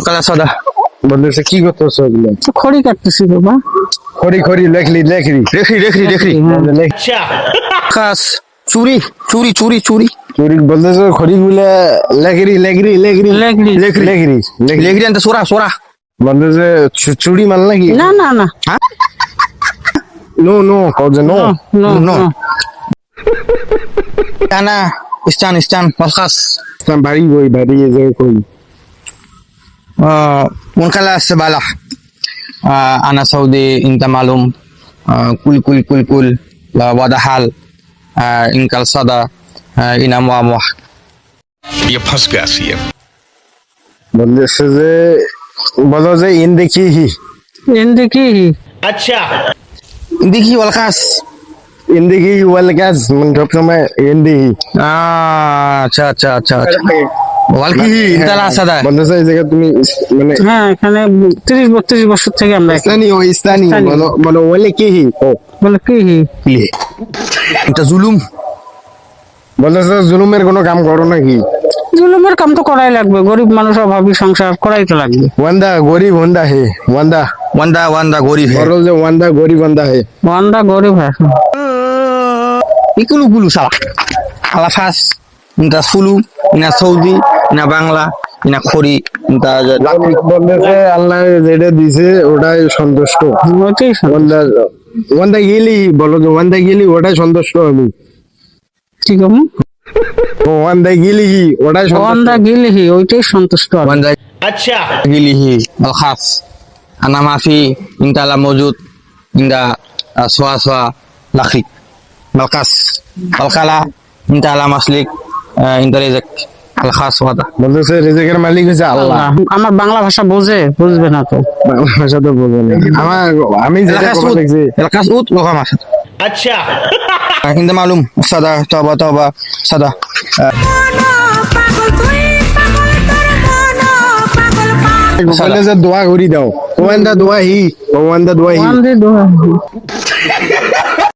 কালা সাদা বলতেছে কি করতেছো এগুলো? খড়ি কাটতেছি বাবা। খড়ি খড়ি লেখলি লেখরি দেখরি খাস চুরি চুরি চুরি চুরি চুরি বলতেছো খড়ি গুলা লেখরি লেখরি লেখরি লেখরি। লেখরি লেখরি লেগরি আনতে সোরা সোরা বলতেছে চুরি মাল নাকি? না না না নো নো কওছে নো নো No. নো انا استان والخاص বাড়ি বই বাড়ি যে কই ونكلا السبالة انا سعودي انت معلوم كل لا وضع حال انكال صدا انا موامح ये फंस गया सीएम। বলতেছে যে বলো যে ইন দেখি হি এন্ডে কি ديكي والخاص ইন দেখি ওয়াল গাছ মানে সব সময় ইন দেখি अच्छा والكي انت لا صدا বলতেছে এই জায়গা তুমি মানে হ্যাঁ এখানে 30-32 বছর থেকে আমরা এখানে। ইস্তানি বলো বলো ওয়ালে কি হি ও বলে কি انت ظلم বলতেছে জুলুমের কোনো কাম করো নাকি? জুলুমের কাম তো করাই লাগবে, গরিব মানুষ অভাবী সংসার করাই তো লাগবে। ওয়ান্দা গরিব ওয়ান্দা হে ওয়ান্দা واندا غريب है বলো যে ওয়ান্দা গরিব ওয়ান্দা হে ওয়ান্দা গরিব হ্যাঁ يقولوا salah على فاس انت فلو ina saudi ina bangla ina khori inta বলতেছে আল্লাহ যেটা দিছে ওটাই সন্তুষ্ট। ওইটাই ওয়ান্দা ওয়ান্দা গেলি বলো যে ওয়ান্দা গেলি ওটাই সন্তুষ্ট আমি। ঠিক আছে। ওয়ান্দা গেলি ওটাই সন্তুষ্ট। ওয়ান্দা গিলহি ওইটাই সন্তুষ্ট আর। wanda gilihi al khas ana ma fi inta la mawjud inda swa lakhi malkas alkala inta la maslik inta rizq al khas wada বলতেছে রিজিকের মালিক হচ্ছে আল্লাহ। আমার বাংলা ভাষা বুঝবে না তো। বাংলা ভাষা তো বলবো না আমার আমি যেটা কথা দেখছি الخاص اوت لغه ما अच्छा inda malum sada toba sada বলতেছে দোয়া করি দাও ওয়ান্দা দোয়া হি ওয়ান্দা দোয়া হি ওয়ান্দে দোয়া